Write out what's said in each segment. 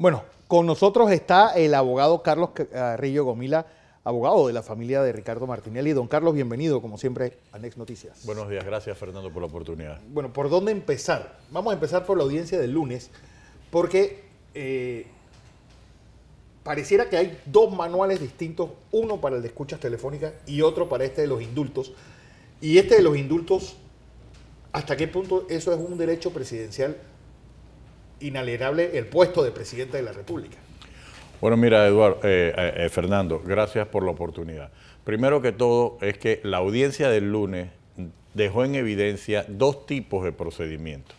Bueno, con nosotros está el abogado Carlos Carrillo Gomila, abogado de la familia de Ricardo Martinelli. Don Carlos, bienvenido, como siempre, a Next Noticias. Buenos días, gracias Fernando por la oportunidad. Bueno, ¿por dónde empezar? Vamos a empezar por la audiencia del lunes, porque pareciera que hay dos manuales distintos, uno para el de escuchas telefónicas y otro para este de los indultos. Y este de los indultos, ¿hasta qué punto eso es un derecho presidencial inalienable, el puesto de presidente de la República? Bueno, mira, Fernando, gracias por la oportunidad. Primero que todo es que la audiencia del lunes dejó en evidencia dos tipos de procedimientos.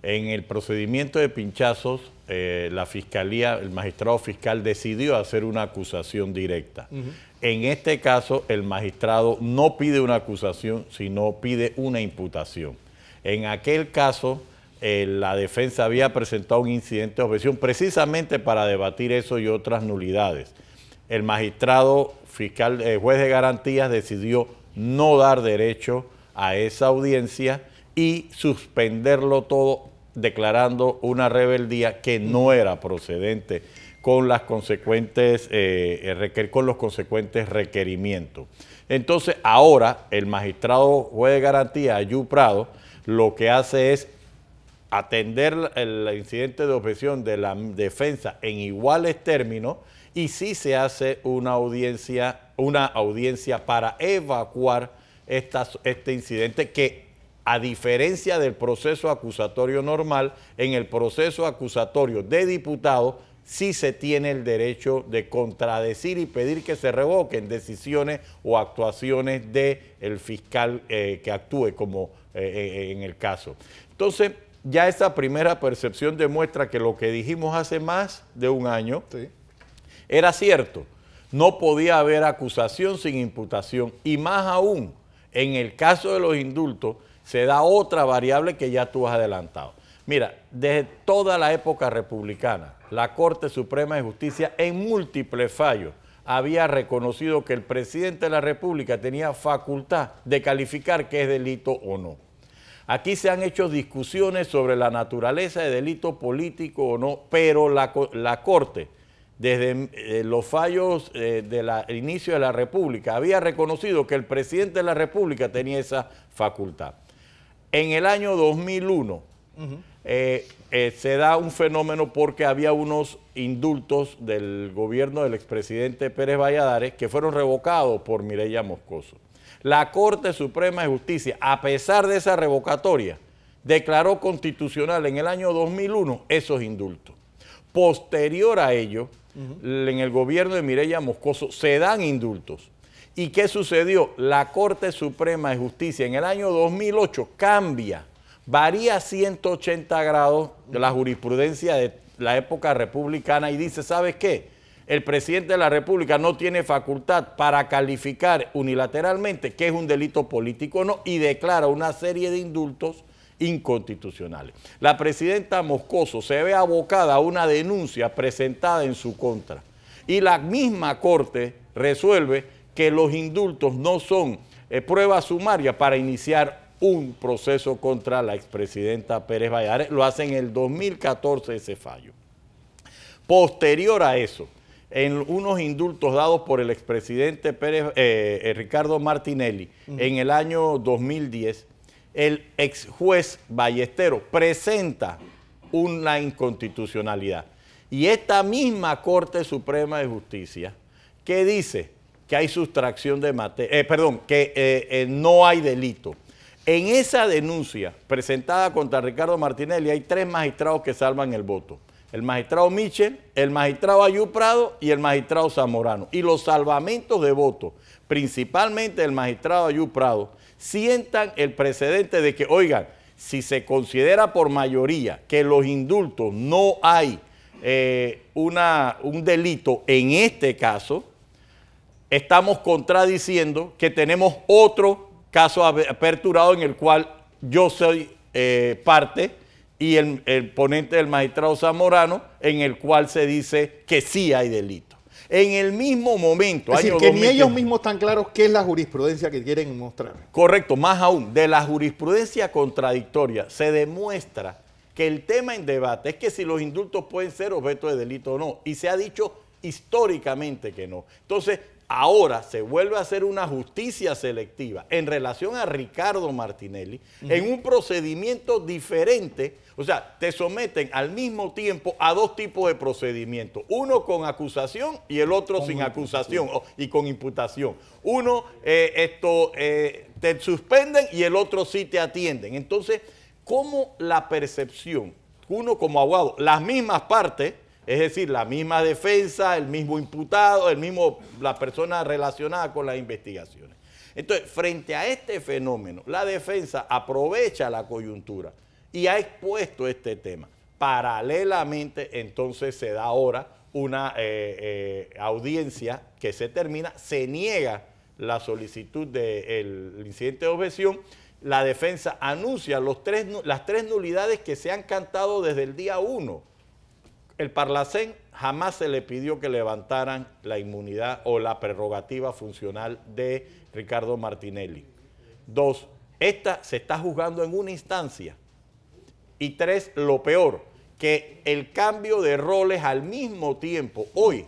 En el procedimiento de pinchazos, la fiscalía, el magistrado fiscal decidió hacer una acusación directa. En este caso, el magistrado no pide una acusación, sino pide una imputación. En aquel caso, la defensa había presentado un incidente de objeción precisamente para debatir eso y otras nulidades. El magistrado fiscal, juez de garantías, decidió no dar derecho a esa audiencia y suspenderlo todo, declarando una rebeldía que no era procedente con los consecuentes requerimientos. Entonces, ahora el magistrado juez de garantía, Ayú Prado, lo que hace es atender el incidente de objeción de la defensa en iguales términos y sí se hace una audiencia para evacuar este incidente que, a diferencia del proceso acusatorio normal, en el proceso acusatorio de diputados sí se tiene el derecho de contradecir y pedir que se revoquen decisiones o actuaciones del fiscal que actúe como en el caso. Entonces, ya esa primera percepción demuestra que lo que dijimos hace más de un año era cierto. No podía haber acusación sin imputación y más aún, en el caso de los indultos, se da otra variable que ya tú has adelantado. Mira, desde toda la época republicana, la Corte Suprema de Justicia en múltiples fallos había reconocido que el presidente de la República tenía facultad de calificar qué es delito o no. Aquí se han hecho discusiones sobre la naturaleza de delito político o no, pero la Corte, desde los fallos del inicio de la República, había reconocido que el presidente de la República tenía esa facultad. En el año 2001 se da un fenómeno porque había unos indultos del gobierno del expresidente Pérez Valladares que fueron revocados por Mireya Moscoso. La Corte Suprema de Justicia, a pesar de esa revocatoria, declaró constitucional en el año 2001 esos indultos. Posterior a ello, en el gobierno de Mireya Moscoso se dan indultos. ¿Y qué sucedió? La Corte Suprema de Justicia en el año 2008 cambia, varía 180 grados de la jurisprudencia de la época republicana y dice, ¿sabes qué? El presidente de la República no tiene facultad para calificar unilateralmente qué es un delito político o no y declara una serie de indultos inconstitucionales. La presidenta Moscoso se ve abocada a una denuncia presentada en su contra y la misma Corte resuelve que los indultos no son prueba sumaria para iniciar un proceso contra la expresidenta Pérez Valladares. Lo hace en el 2014 ese fallo. Posterior a eso, en unos indultos dados por el expresidente Ricardo Martinelli en el año 2010, el ex juez Ballesteros presenta una inconstitucionalidad. Y esta misma Corte Suprema de Justicia, que dice que hay sustracción de materia, que no hay delito. En esa denuncia presentada contra Ricardo Martinelli hay tres magistrados que salvan el voto. El magistrado Michel, el magistrado Ayú Prado y el magistrado Zamorano. Y los salvamentos de voto, principalmente el magistrado Ayú Prado, sientan el precedente de que, oigan, si se considera por mayoría que los indultos no hay un delito en este caso, estamos contradiciendo que tenemos otro caso aperturado en el cual yo soy parte y el ponente del magistrado Zamorano, en el cual se dice que sí hay delito. En el mismo momento... Es decir, que ni ellos mismos están claros qué es la jurisprudencia que quieren mostrar. Correcto, más aún, de la jurisprudencia contradictoria se demuestra que el tema en debate es que si los indultos pueden ser objeto de delito o no, y se ha dicho históricamente que no. Entonces, ahora se vuelve a hacer una justicia selectiva en relación a Ricardo Martinelli en un procedimiento diferente. O sea, te someten al mismo tiempo a dos tipos de procedimientos. Uno con acusación y el otro sin acusación y con imputación. Uno te suspenden y el otro sí te atienden. Entonces, ¿cómo la percepción? Uno como abogado, las mismas partes, es decir, la misma defensa, el mismo imputado, la persona relacionada con las investigaciones. Entonces, frente a este fenómeno, la defensa aprovecha la coyuntura y ha expuesto este tema. Paralelamente, entonces, se da ahora una audiencia que se termina, se niega la solicitud del incidente de objeción. La defensa anuncia las tres nulidades que se han cantado desde el día 1. El Parlacén jamás se le pidió que levantaran la inmunidad o la prerrogativa funcional de Ricardo Martinelli. 2, esta se está juzgando en una instancia. Y 3, lo peor, que el cambio de roles al mismo tiempo. Hoy,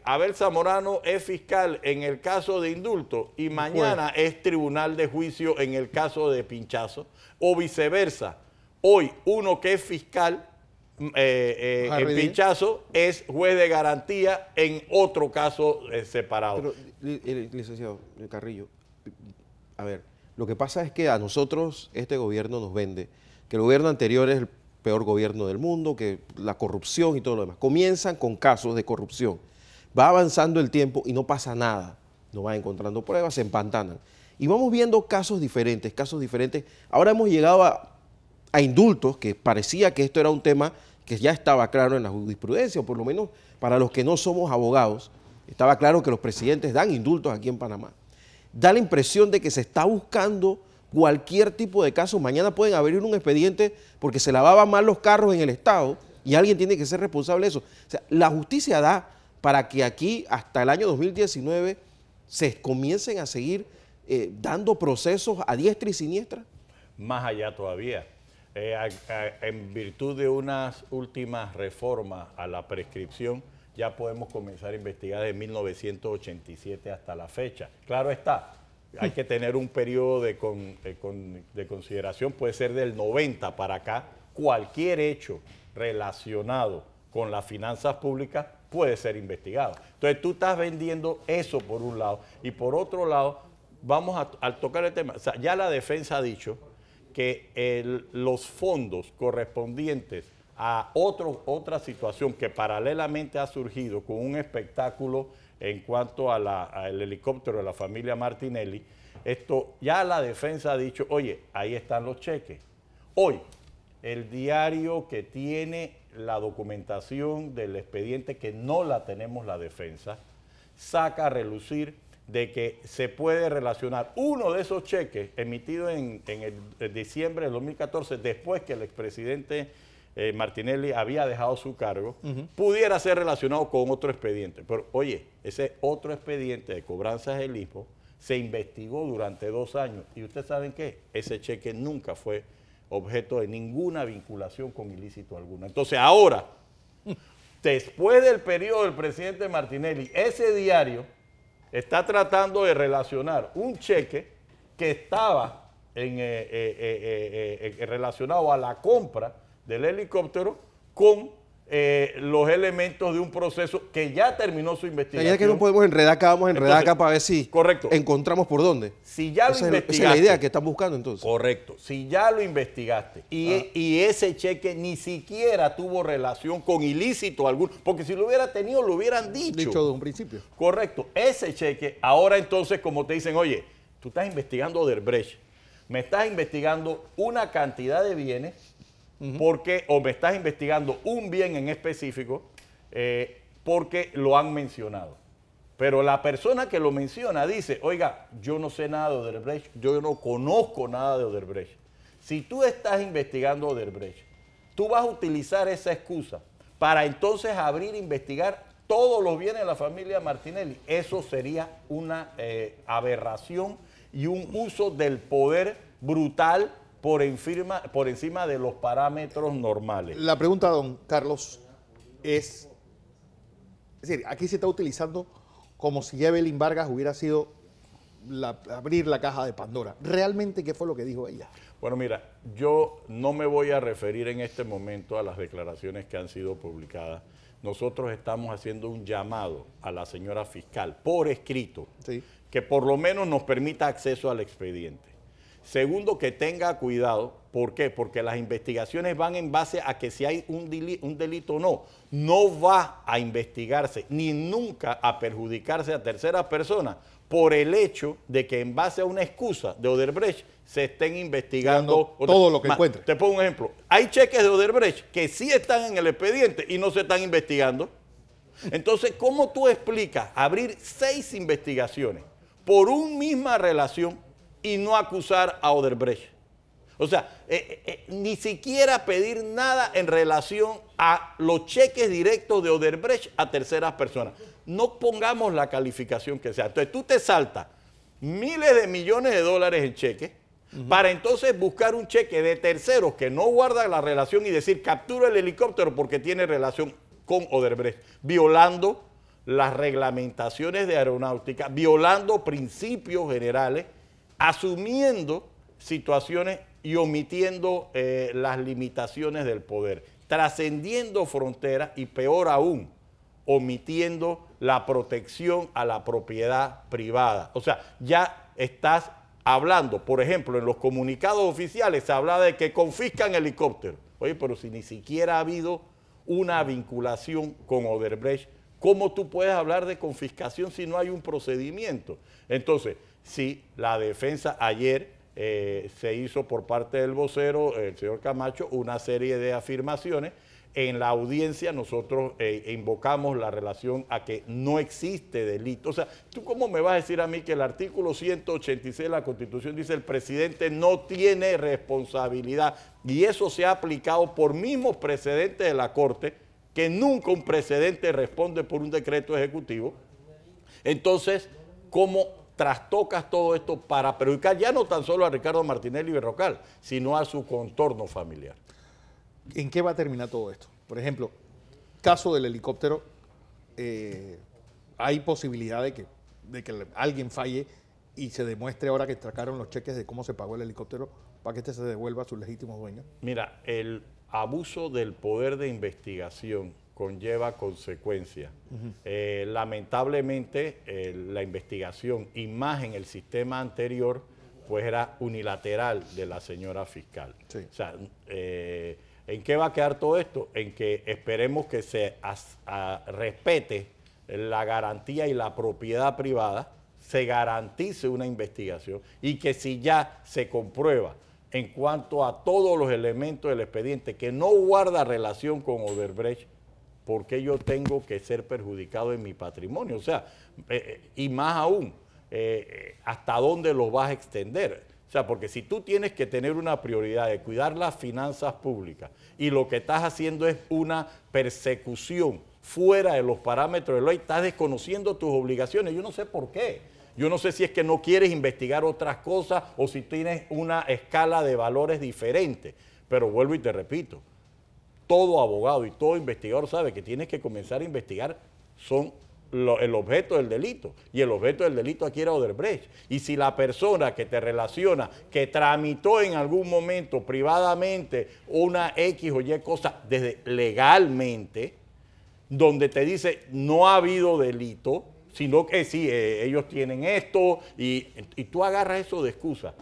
Abel Zamorano es fiscal en el caso de indulto y mañana es tribunal de juicio en el caso de pinchazo, o viceversa. Hoy, uno que es fiscal en pinchazo es juez de garantía en otro caso separado. Pero, licenciado Carrillo, a ver, lo que pasa es que a nosotros este gobierno nos vende que el gobierno anterior es el peor gobierno del mundo, que la corrupción y todo lo demás. Comienzan con casos de corrupción, va avanzando el tiempo y no pasa nada, no van encontrando pruebas, se empantanan. Y vamos viendo casos diferentes. Ahora hemos llegado a indultos, que parecía que esto era un tema que ya estaba claro en la jurisprudencia, o por lo menos para los que no somos abogados, estaba claro que los presidentes dan indultos aquí en Panamá. Da la impresión de que se está buscando cualquier tipo de caso. Mañana pueden abrir un expediente porque se lavaban mal los carros en el Estado y alguien tiene que ser responsable de eso. O sea, la justicia da para que aquí hasta el año 2019 se comiencen a seguir dando procesos a diestra y siniestra. Más allá todavía. En virtud de unas últimas reformas a la prescripción, ya podemos comenzar a investigar de 1987 hasta la fecha. Claro está, hay que tener un periodo de consideración, puede ser del 90 para acá. Cualquier hecho relacionado con las finanzas públicas puede ser investigado. Entonces tú estás vendiendo eso por un lado, y por otro lado, vamos a tocar el tema. O sea, ya la defensa ha dicho que los fondos correspondientes a otra situación que paralelamente ha surgido con un espectáculo en cuanto al helicóptero de la familia Martinelli, ya la defensa ha dicho, oye, ahí están los cheques. Hoy, el diario que tiene la documentación del expediente, que no la tenemos la defensa, saca a relucir de que se puede relacionar uno de esos cheques emitidos en diciembre del 2014, después que el expresidente Martinelli había dejado su cargo, pudiera ser relacionado con otro expediente. Pero, oye, ese otro expediente de cobranzas del ISPO se investigó durante 2 años. ¿Y ustedes saben qué? Ese cheque nunca fue objeto de ninguna vinculación con ilícito alguno. Entonces, ahora, después del periodo del presidente Martinelli, ese diario está tratando de relacionar un cheque que estaba relacionado a la compra del helicóptero con los elementos de un proceso que ya terminó su investigación. Ya que no podemos enredar acá, vamos a enredar acá para ver si encontramos por dónde. Si ya lo investigaste. Esa es la idea que están buscando entonces. Correcto. Si ya lo investigaste y ese cheque ni siquiera tuvo relación con ilícito alguno, porque si lo hubiera tenido, lo hubieran dicho. Dicho de un principio. Correcto. Ese cheque, ahora entonces, como te dicen, oye, tú estás investigando Odebrecht, me estás investigando una cantidad de bienes, o me estás investigando un bien en específico porque lo han mencionado. Pero la persona que lo menciona dice, oiga, yo no sé nada de Odebrecht, yo no conozco nada de Odebrecht. Si tú estás investigando Odebrecht, tú vas a utilizar esa excusa para entonces abrir e investigar todos los bienes de la familia Martinelli. Eso sería una aberración y un uso del poder brutal por encima de los parámetros normales. La pregunta, don Carlos, es decir, aquí se está utilizando como si Evelyn Vargas hubiera sido abrir la caja de Pandora. ¿Realmente qué fue lo que dijo ella? Bueno, mira, yo no me voy a referir en este momento a las declaraciones que han sido publicadas. Nosotros estamos haciendo un llamado a la señora fiscal por escrito, Sí. que por lo menos nos permita acceso al expediente. Segundo, que tenga cuidado. ¿Por qué? Porque las investigaciones van en base a que si hay un delito o no. No va a investigarse ni nunca a perjudicarse a terceras personas por el hecho de que en base a una excusa de Odebrecht se estén investigando todo lo que encuentre. Te pongo un ejemplo. Hay cheques de Odebrecht que sí están en el expediente y no se están investigando. Entonces, ¿cómo tú explicas abrir 6 investigaciones por una misma relación y no acusar a Odebrecht? O sea, ni siquiera pedir nada en relación a los cheques directos de Odebrecht a terceras personas. No pongamos la calificación que sea. Entonces tú te saltas miles de millones de dólares en cheques para entonces buscar un cheque de terceros que no guarda la relación y decir captura el helicóptero porque tiene relación con Odebrecht, violando las reglamentaciones de aeronáutica, violando principios generales, asumiendo situaciones y omitiendo las limitaciones del poder, trascendiendo fronteras y peor aún, omitiendo la protección a la propiedad privada. O sea, ya estás hablando, por ejemplo, en los comunicados oficiales se habla de que confiscan helicópteros. Oye, pero si ni siquiera ha habido una vinculación con Odebrecht, ¿cómo tú puedes hablar de confiscación si no hay un procedimiento? Entonces, sí, la defensa ayer se hizo por parte del vocero, el señor Camacho, una serie de afirmaciones. En la audiencia nosotros invocamos la relación a que no existe delito. O sea, ¿tú cómo me vas a decir a mí que el artículo 186 de la Constitución dice el presidente no tiene responsabilidad? Y eso se ha aplicado por mismos precedentes de la Corte, que nunca un precedente responde por un decreto ejecutivo. Entonces, ¿cómo trastocas todo esto para perjudicar ya no tan solo a Ricardo Martinelli Berrocal, sino a su contorno familiar? ¿En qué va a terminar todo esto? Por ejemplo, caso del helicóptero, hay posibilidad de que alguien falle y se demuestre ahora que sacaron los cheques de cómo se pagó el helicóptero para que este se devuelva a sus legítimos dueños. Mira, el abuso del poder de investigación conlleva consecuencias. Lamentablemente, la investigación y más en el sistema anterior, pues era unilateral de la señora fiscal. Sí. O sea, ¿en qué va a quedar todo esto? En que esperemos que se respete la garantía y la propiedad privada, se garantice una investigación y que si ya se comprueba en cuanto a todos los elementos del expediente que no guarda relación con Odebrecht, ¿por qué yo tengo que ser perjudicado en mi patrimonio? O sea, y más aún, ¿hasta dónde lo vas a extender? O sea, porque si tú tienes que tener una prioridad de cuidar las finanzas públicas y lo que estás haciendo es una persecución fuera de los parámetros de la ley, estás desconociendo tus obligaciones. Yo no sé por qué. Yo no sé si es que no quieres investigar otras cosas o si tienes una escala de valores diferente. Pero vuelvo y te repito, todo abogado y todo investigador sabe que tienes que comenzar a investigar el objeto del delito. Y el objeto del delito aquí era Odebrecht. Y si la persona que te relaciona, que tramitó en algún momento privadamente una X o Y cosa desde legalmente, donde te dice no ha habido delito, sino que sí, ellos tienen esto, y tú agarras eso de excusa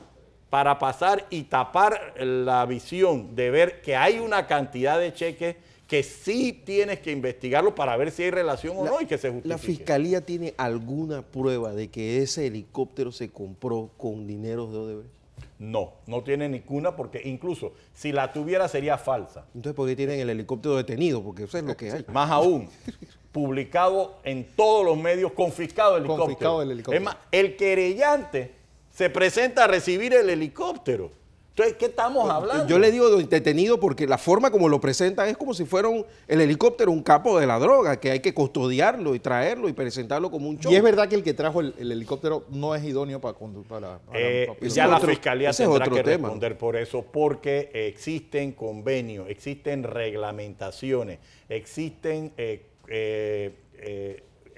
para pasar y tapar la visión de ver que hay una cantidad de cheques que sí tienes que investigarlo para ver si hay relación o no y que se justifique. ¿La Fiscalía tiene alguna prueba de que ese helicóptero se compró con dineros de Odebrecht? No, no tiene ninguna porque incluso si la tuviera sería falsa. Entonces, ¿por qué tienen el helicóptero detenido? Porque eso es lo que hay. Más aún, publicado en todos los medios, confiscado el helicóptero. Confiscado el helicóptero. Es más, el querellante se presenta a recibir el helicóptero. O Entonces, ¿qué estamos hablando? Yo le digo detenido porque la forma como lo presentan es como si fuera el helicóptero un capo de la droga, que hay que custodiarlo y traerlo y presentarlo como un show. Y es verdad que el que trajo el helicóptero no es idóneo para ya la Fiscalía tendrá que tema, responder por eso, porque existen convenios, existen reglamentaciones, existen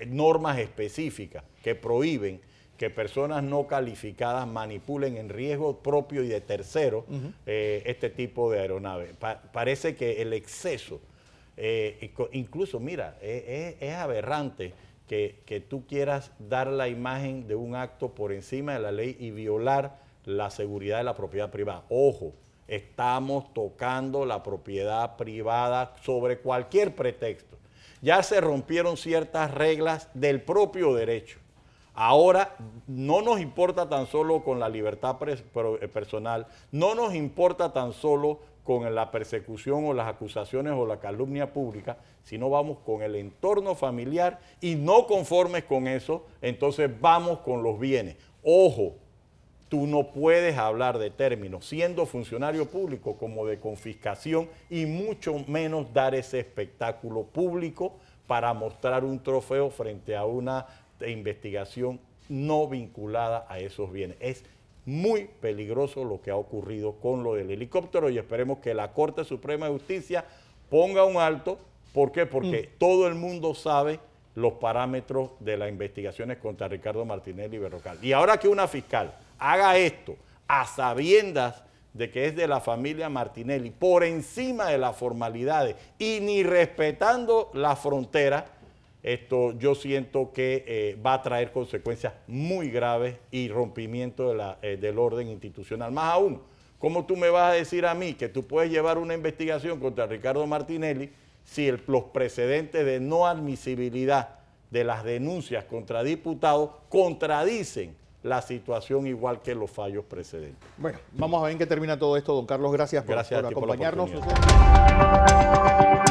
normas específicas que prohíben que personas no calificadas manipulen en riesgo propio y de terceros este tipo de aeronaves. Parece que el exceso, incluso, mira, es aberrante que tú quieras dar la imagen de un acto por encima de la ley y violar la seguridad de la propiedad privada. Ojo, estamos tocando la propiedad privada sobre cualquier pretexto. Ya se rompieron ciertas reglas del propio derecho. Ahora no nos importa tan solo con la libertad personal, no nos importa tan solo con la persecución o las acusaciones o la calumnia pública, sino vamos con el entorno familiar y no conformes con eso, entonces vamos con los bienes. Ojo, tú no puedes hablar de términos, siendo funcionario público, como de confiscación y mucho menos dar ese espectáculo público para mostrar un trofeo frente a una investigación no vinculada a esos bienes. Es muy peligroso lo que ha ocurrido con lo del helicóptero y esperemos que la Corte Suprema de Justicia ponga un alto. ¿Por qué? Porque todo el mundo sabe los parámetros de las investigaciones contra Ricardo Martinelli y Berrocal. Y ahora que una fiscal haga esto a sabiendas de que es de la familia Martinelli, por encima de las formalidades y ni respetando la frontera, esto yo siento que va a traer consecuencias muy graves y rompimiento del orden institucional. Más aún, ¿cómo tú me vas a decir a mí que tú puedes llevar una investigación contra Ricardo Martinelli si los precedentes de no admisibilidad de las denuncias contra diputados contradicen la situación igual que los fallos precedentes? Bueno, vamos a ver en qué termina todo esto, don Carlos. Gracias por a ti por la acompañarnos. oportunidad.